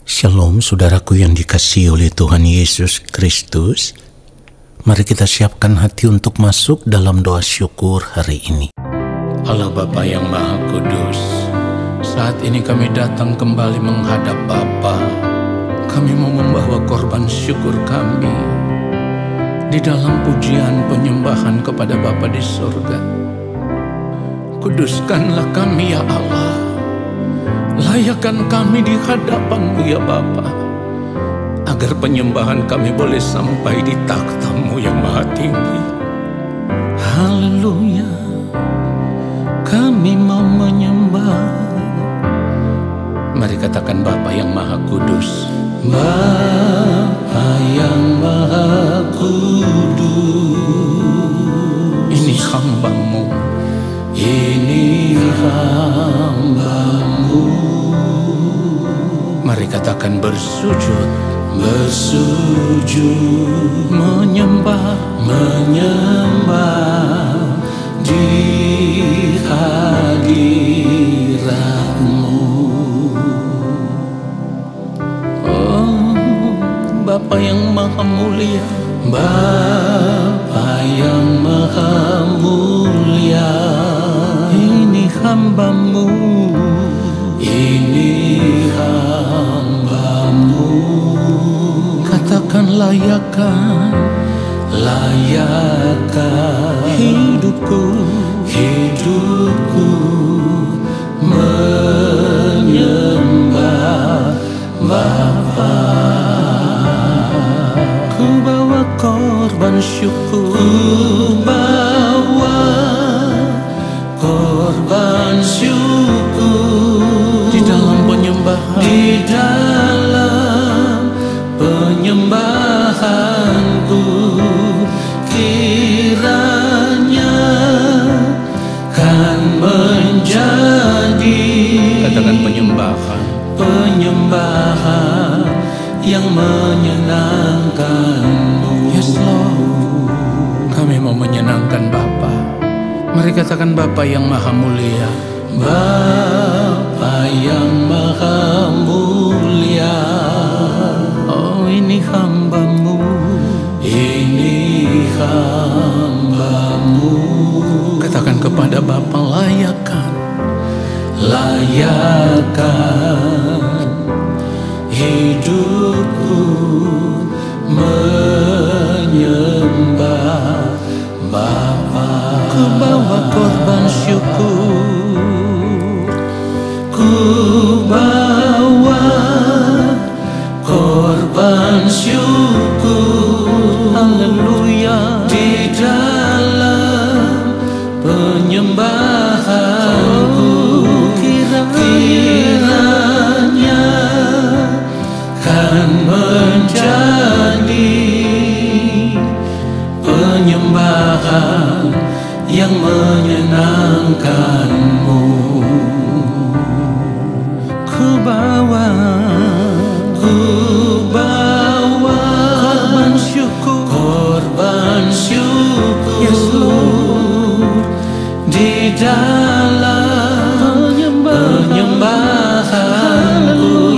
Shalom saudaraku yang dikasihi oleh Tuhan Yesus Kristus. Mari kita siapkan hati untuk masuk dalam doa syukur hari ini. Allah Bapa yang Maha Kudus, saat ini kami datang kembali menghadap Bapa. Kami mau membawa korban syukur kami di dalam pujian penyembahan kepada Bapa di surga. Kuduskanlah kami ya Allah. Layakkan kami di hadapan-Mu ya Bapa, agar penyembahan kami boleh sampai di takhta-Mu yang maha tinggi. Haleluya, kami mau menyembah. Mari katakan Bapa yang Maha Kudus. Bapa yang Maha Kudus, ini hamba-Mu, ini hamba-Mu. Mari katakan bersujud, bersujud, menyembah, menyembah di hadirat-Mu. Oh, Bapa yang maha mulia, Bapa yang maha mulia, ini hamba-Mu, ini hamba-Mu. Katakan layakkan, layakkan hidupku, hidupku menyembah Bapa. Ku bawa korban syukur, ku bawa korban syukur di dalam penyembahan, di dalam penyembahanku. Kiranya kan menjadi, katakan penyembahan, penyembahan yang menyenangkan-Mu. Yes Lord, kami mau menyenangkan Bapa. Mari katakan Bapa yang maha mulia, Bapa yang maha mulia. Oh, ini hamba-Mu, ini hamba-Mu. Katakan kepada Bapa, layakkan, layakkan hidupku menyembah Bapa. Ku bawa korban syukur, ku bawa korban syukur, haleluya, di dalam penyembahanku. Kiranya kan menjadi penyembahan yang menyenangkan-Mu. Ku bawa korban syukur, korban syukur, yes Lord, di dalam penyembahanku.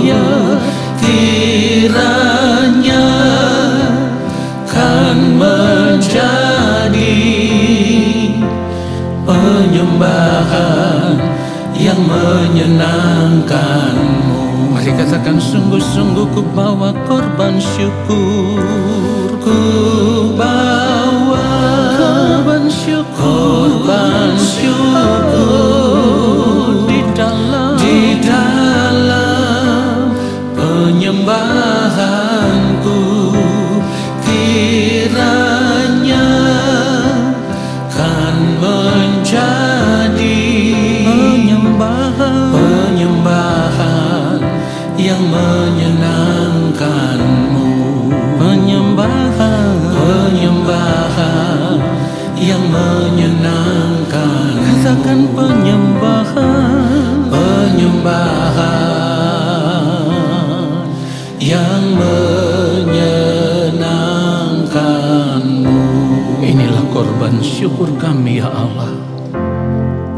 Kiranya kan menjadi penyembahan yang menyenangkan-Mu. Mari katakan sungguh-sungguh ku bawa korban syukur, ku bawa korban syukur, korban syukur di dalam penyembahanku. Kiranya kan menjadi penyembahan yang menyenangkan-Mu. Penyembahan yang menyenangkan. Katakan penyembahan yang menyenangkan-Mu. Inilah korban syukur kami ya Allah.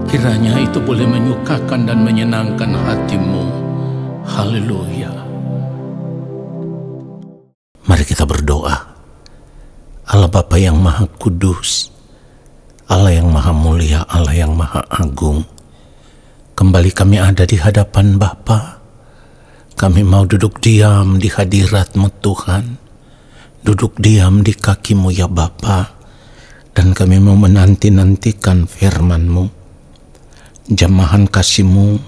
Kiranya itu boleh menyukakan dan menyenangkan hati-Mu. Haleluya. Mari kita berdoa. Allah Bapa yang Maha Kudus, Allah yang Maha Mulia, Allah yang Maha Agung, kembali kami ada di hadapan Bapa. Kami mau duduk diam di hadirat-Mu Tuhan, duduk diam di kaki-Mu ya Bapa, dan kami mau menanti-nantikan firman-Mu. Jamahan kasih-Mu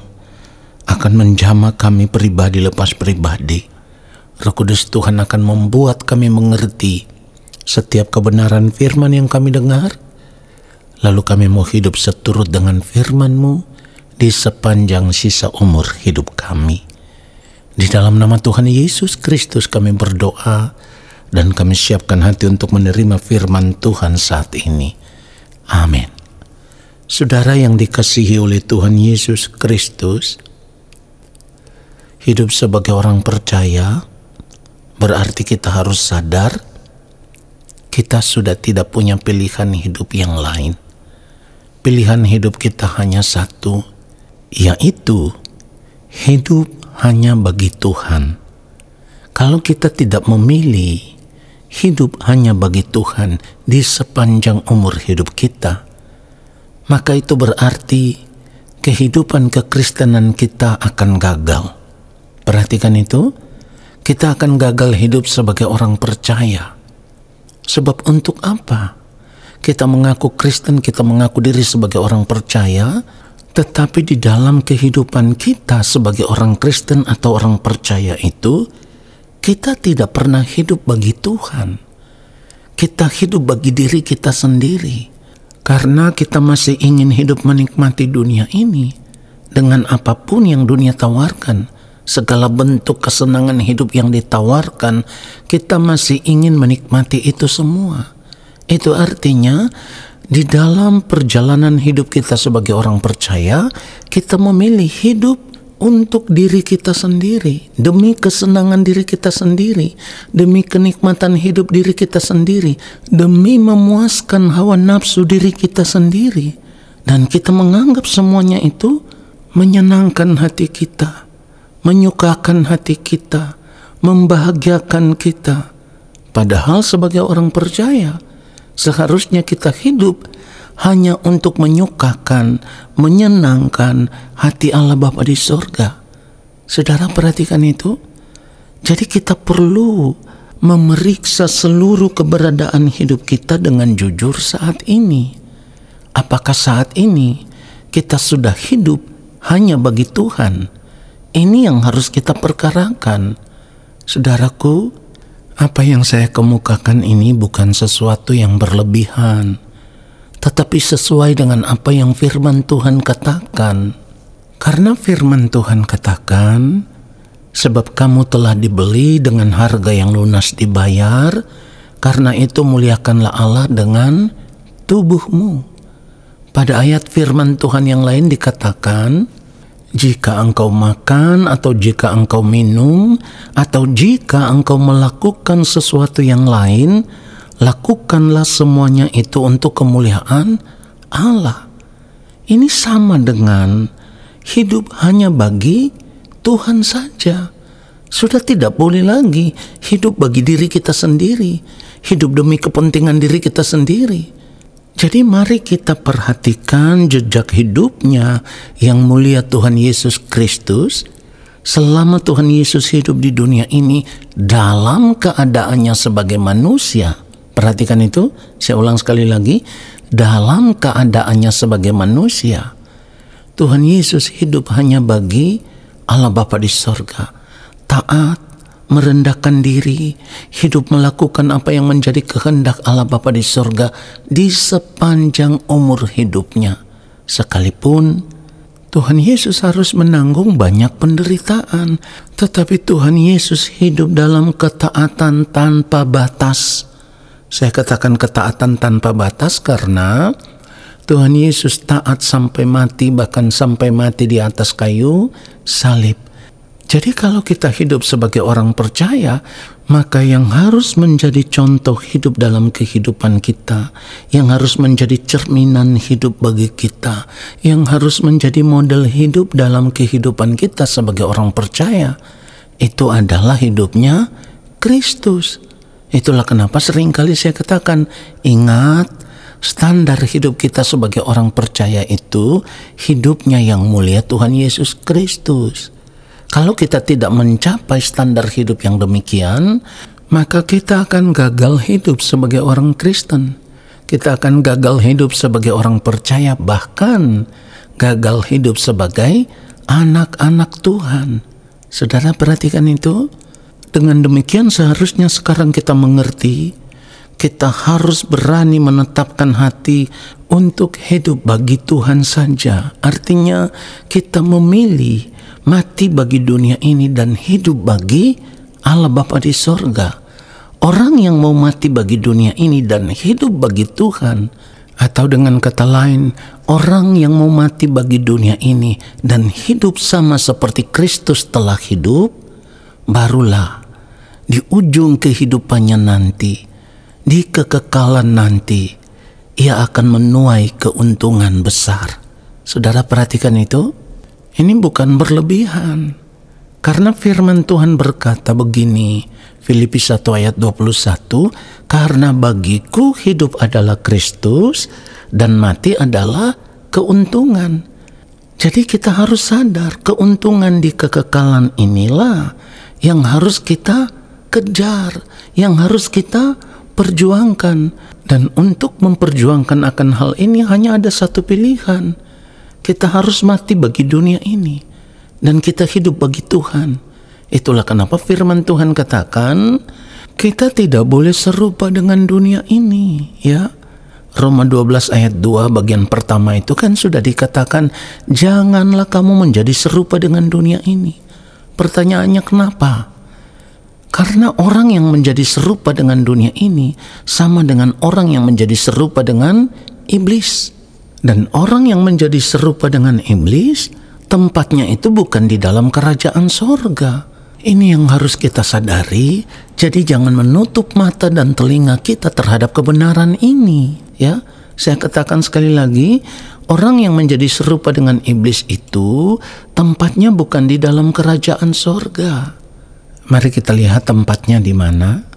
akan menjamah kami pribadi lepas pribadi. Roh Kudus Tuhan akan membuat kami mengerti setiap kebenaran firman yang kami dengar, lalu kami mau hidup seturut dengan firman-Mu di sepanjang sisa umur hidup kami. Di dalam nama Tuhan Yesus Kristus kami berdoa, dan kami siapkan hati untuk menerima firman Tuhan saat ini. Amin. Saudara yang dikasihi oleh Tuhan Yesus Kristus, hidup sebagai orang percaya berarti kita harus sadar kita sudah tidak punya pilihan hidup yang lain. Pilihan hidup kita hanya satu, yaitu hidup hanya bagi Tuhan. Kalau kita tidak memilih hidup hanya bagi Tuhan di sepanjang umur hidup kita, maka itu berarti kehidupan kekristenan kita akan gagal. Perhatikan itu, kita akan gagal hidup sebagai orang percaya. Sebab untuk apa? Kita mengaku Kristen, kita mengaku diri sebagai orang percaya, tetapi di dalam kehidupan kita sebagai orang Kristen atau orang percaya itu, kita tidak pernah hidup bagi Tuhan. Kita hidup bagi diri kita sendiri. Karena kita masih ingin hidup menikmati dunia ini dengan apapun yang dunia tawarkan. Segala bentuk kesenangan hidup yang ditawarkan, kita masih ingin menikmati itu semua. Itu artinya di dalam perjalanan hidup kita sebagai orang percaya, kita memilih hidup untuk diri kita sendiri, demi kesenangan diri kita sendiri, demi kenikmatan hidup diri kita sendiri, demi memuaskan hawa nafsu diri kita sendiri. Dan kita menganggap semuanya itu menyenangkan hati kita, menyukakan hati kita, membahagiakan kita. Padahal sebagai orang percaya, seharusnya kita hidup hanya untuk menyukakan, menyenangkan hati Allah Bapa di sorga. Saudara perhatikan itu. Jadi kita perlu memeriksa seluruh keberadaan hidup kita dengan jujur saat ini. Apakah saat ini kita sudah hidup hanya bagi Tuhan? Ini yang harus kita perkarakan. Saudaraku, apa yang saya kemukakan ini bukan sesuatu yang berlebihan, tetapi sesuai dengan apa yang firman Tuhan katakan. Karena firman Tuhan katakan, sebab kamu telah dibeli dengan harga yang lunas dibayar, karena itu muliakanlah Allah dengan tubuhmu. Pada ayat firman Tuhan yang lain dikatakan, jika engkau makan atau jika engkau minum atau jika engkau melakukan sesuatu yang lain, lakukanlah semuanya itu untuk kemuliaan Allah. Ini sama dengan hidup hanya bagi Tuhan saja. Sudah tidak boleh lagi hidup bagi diri kita sendiri, hidup demi kepentingan diri kita sendiri. Jadi mari kita perhatikan jejak hidupnya yang mulia Tuhan Yesus Kristus selama Tuhan Yesus hidup di dunia ini dalam keadaannya sebagai manusia. Perhatikan itu, saya ulang sekali lagi, dalam keadaannya sebagai manusia. Tuhan Yesus hidup hanya bagi Allah Bapa di sorga. Taat, merendahkan diri, hidup melakukan apa yang menjadi kehendak Allah Bapa di sorga di sepanjang umur hidupnya. Sekalipun Tuhan Yesus harus menanggung banyak penderitaan, tetapi Tuhan Yesus hidup dalam ketaatan tanpa batas. Saya katakan ketaatan tanpa batas karena Tuhan Yesus taat sampai mati, bahkan sampai mati di atas kayu salib. Jadi kalau kita hidup sebagai orang percaya, maka yang harus menjadi contoh hidup dalam kehidupan kita, yang harus menjadi cerminan hidup bagi kita, yang harus menjadi model hidup dalam kehidupan kita sebagai orang percaya, itu adalah hidupnya Kristus. Itulah kenapa seringkali saya katakan, ingat, standar hidup kita sebagai orang percaya itu hidupnya yang mulia Tuhan Yesus Kristus. Kalau kita tidak mencapai standar hidup yang demikian, maka kita akan gagal hidup sebagai orang Kristen. Kita akan gagal hidup sebagai orang percaya, bahkan gagal hidup sebagai anak-anak Tuhan. Saudara perhatikan itu. Dengan demikian seharusnya sekarang kita mengerti, kita harus berani menetapkan hati untuk hidup bagi Tuhan saja. Artinya kita memilih mati bagi dunia ini dan hidup bagi Allah Bapa di sorga. Orang yang mau mati bagi dunia ini dan hidup bagi Tuhan, atau dengan kata lain, orang yang mau mati bagi dunia ini dan hidup sama seperti Kristus telah hidup, barulah di ujung kehidupannya nanti, di kekekalan nanti, ia akan menuai keuntungan besar. Saudara perhatikan itu. Ini bukan berlebihan. Karena firman Tuhan berkata begini, Filipi 1 ayat 21, karena bagiku hidup adalah Kristus dan mati adalah keuntungan. Jadi kita harus sadar, keuntungan di kekekalan inilah yang harus kita kejar, yang harus kita perjuangkan. Dan untuk memperjuangkan akan hal ini hanya ada satu pilihan. Kita harus mati bagi dunia ini dan kita hidup bagi Tuhan. Itulah kenapa firman Tuhan katakan kita tidak boleh serupa dengan dunia ini, ya. Roma 12 ayat 2 bagian pertama itu kan sudah dikatakan, janganlah kamu menjadi serupa dengan dunia ini. Pertanyaannya kenapa? Karena orang yang menjadi serupa dengan dunia ini sama dengan orang yang menjadi serupa dengan iblis. Dan orang yang menjadi serupa dengan iblis, tempatnya itu bukan di dalam kerajaan sorga. Ini yang harus kita sadari. Jadi jangan menutup mata dan telinga kita terhadap kebenaran ini. Ya, saya katakan sekali lagi, orang yang menjadi serupa dengan iblis itu tempatnya bukan di dalam kerajaan sorga. Mari kita lihat tempatnya di mana.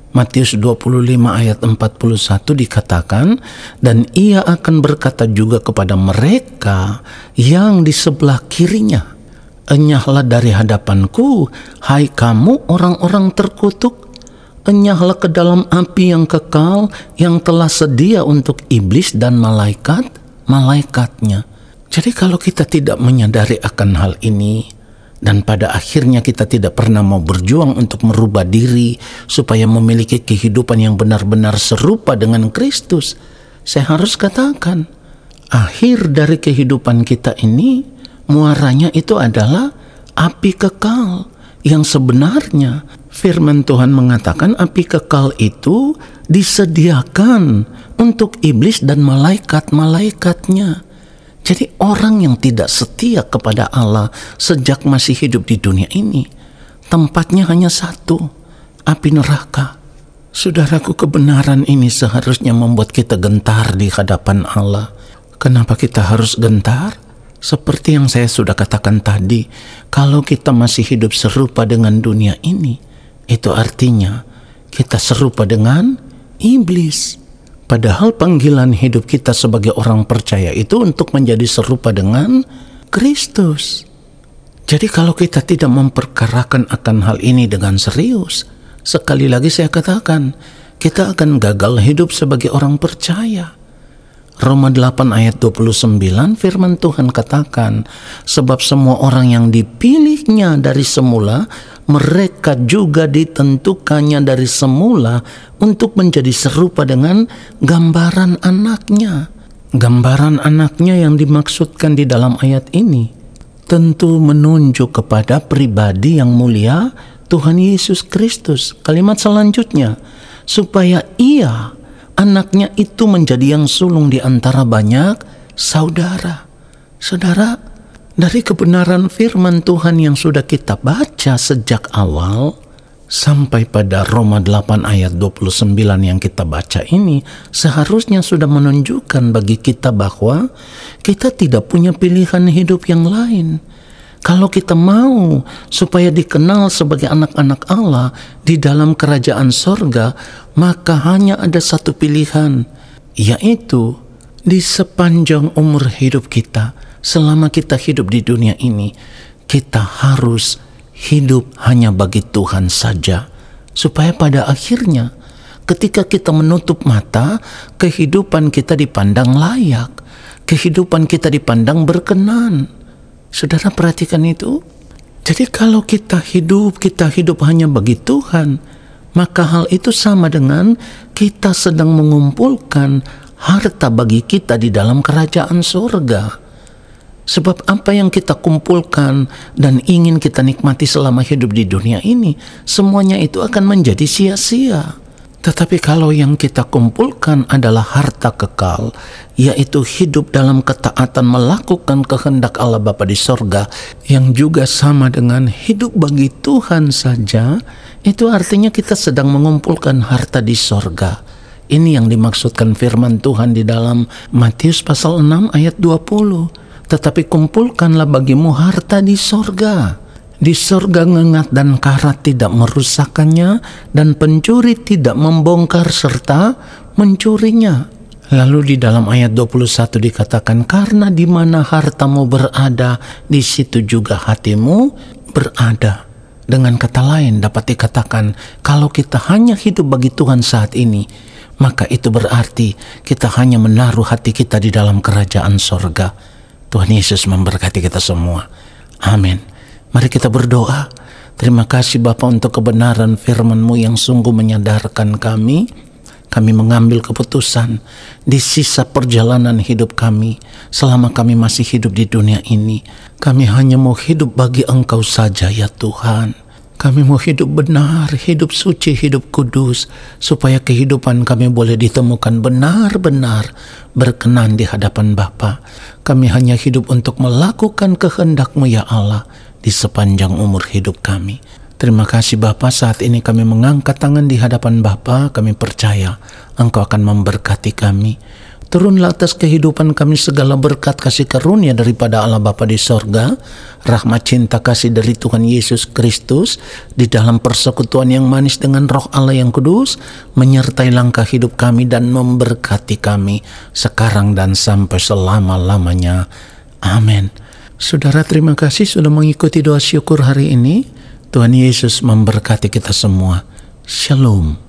Matius 25 ayat 41 dikatakan, dan ia akan berkata juga kepada mereka yang di sebelah kirinya, enyahlah dari hadapanku, hai kamu orang-orang terkutuk, enyahlah ke dalam api yang kekal yang telah sedia untuk iblis dan malaikat-malaikatnya. Jadi kalau kita tidak menyadari akan hal ini, dan pada akhirnya kita tidak pernah mau berjuang untuk merubah diri supaya memiliki kehidupan yang benar-benar serupa dengan Kristus, saya harus katakan, akhir dari kehidupan kita ini muaranya itu adalah api kekal yang sebenarnya firman Tuhan mengatakan api kekal itu disediakan untuk iblis dan malaikat-malaikatnya. Jadi orang yang tidak setia kepada Allah sejak masih hidup di dunia ini, tempatnya hanya satu, api neraka. Saudaraku, kebenaran ini seharusnya membuat kita gentar di hadapan Allah. Kenapa kita harus gentar? Seperti yang saya sudah katakan tadi, kalau kita masih hidup serupa dengan dunia ini, itu artinya kita serupa dengan iblis. Padahal panggilan hidup kita sebagai orang percaya itu untuk menjadi serupa dengan Kristus. Jadi kalau kita tidak memperkarakan akan hal ini dengan serius, sekali lagi saya katakan, kita akan gagal hidup sebagai orang percaya. Roma 8 ayat 29 firman Tuhan katakan, sebab semua orang yang dipilihnya dari semula, mereka juga ditentukannya dari semula untuk menjadi serupa dengan gambaran anaknya. Gambaran anaknya yang dimaksudkan di dalam ayat ini tentu menunjuk kepada pribadi yang mulia Tuhan Yesus Kristus. Kalimat selanjutnya, supaya ia, anaknya itu menjadi yang sulung di antara banyak saudara. Saudara, dari kebenaran firman Tuhan yang sudah kita baca sejak awal sampai pada Roma 8 ayat 29 yang kita baca ini, seharusnya sudah menunjukkan bagi kita bahwa kita tidak punya pilihan hidup yang lain. Kalau kita mau supaya dikenal sebagai anak-anak Allah di dalam kerajaan sorga, maka hanya ada satu pilihan, yaitu di sepanjang umur hidup kita, selama kita hidup di dunia ini, kita harus hidup hanya bagi Tuhan saja. Supaya pada akhirnya ketika kita menutup mata, kehidupan kita dipandang layak, kehidupan kita dipandang berkenan. Saudara perhatikan itu. Jadi kalau kita hidup hanya bagi Tuhan, maka hal itu sama dengan kita sedang mengumpulkan harta bagi kita di dalam kerajaan surga. Sebab apa yang kita kumpulkan dan ingin kita nikmati selama hidup di dunia ini, semuanya itu akan menjadi sia-sia. Tetapi kalau yang kita kumpulkan adalah harta kekal, yaitu hidup dalam ketaatan melakukan kehendak Allah Bapa di sorga, yang juga sama dengan hidup bagi Tuhan saja, itu artinya kita sedang mengumpulkan harta di sorga. Ini yang dimaksudkan firman Tuhan di dalam Matius pasal 6 ayat 20. Tetapi kumpulkanlah bagimu harta di sorga. Di sorga ngengat dan karat tidak merusakkannya, dan pencuri tidak membongkar serta mencurinya. Lalu di dalam ayat 21 dikatakan, karena di mana hartamu berada, di situ juga hatimu berada. Dengan kata lain dapat dikatakan, kalau kita hanya hidup bagi Tuhan saat ini, maka itu berarti kita hanya menaruh hati kita di dalam kerajaan sorga. Tuhan Yesus memberkati kita semua. Amin. Mari kita berdoa. Terima kasih Bapa untuk kebenaran firman-Mu yang sungguh menyadarkan kami. Kami mengambil keputusan di sisa perjalanan hidup kami. Selama kami masih hidup di dunia ini, kami hanya mau hidup bagi Engkau saja ya Tuhan. Kami mau hidup benar, hidup suci, hidup kudus, supaya kehidupan kami boleh ditemukan benar-benar berkenan di hadapan Bapa. Kami hanya hidup untuk melakukan kehendak-Mu ya Allah di sepanjang umur hidup kami. Terima kasih Bapa, saat ini kami mengangkat tangan di hadapan Bapa. Kami percaya Engkau akan memberkati kami. Turunlah atas kehidupan kami segala berkat kasih karunia daripada Allah Bapa di sorga, rahmat cinta kasih dari Tuhan Yesus Kristus, di dalam persekutuan yang manis dengan Roh Allah yang kudus, menyertai langkah hidup kami dan memberkati kami sekarang dan sampai selama-lamanya. Amin. Saudara, terima kasih sudah mengikuti doa syukur hari ini. Tuhan Yesus memberkati kita semua. Shalom.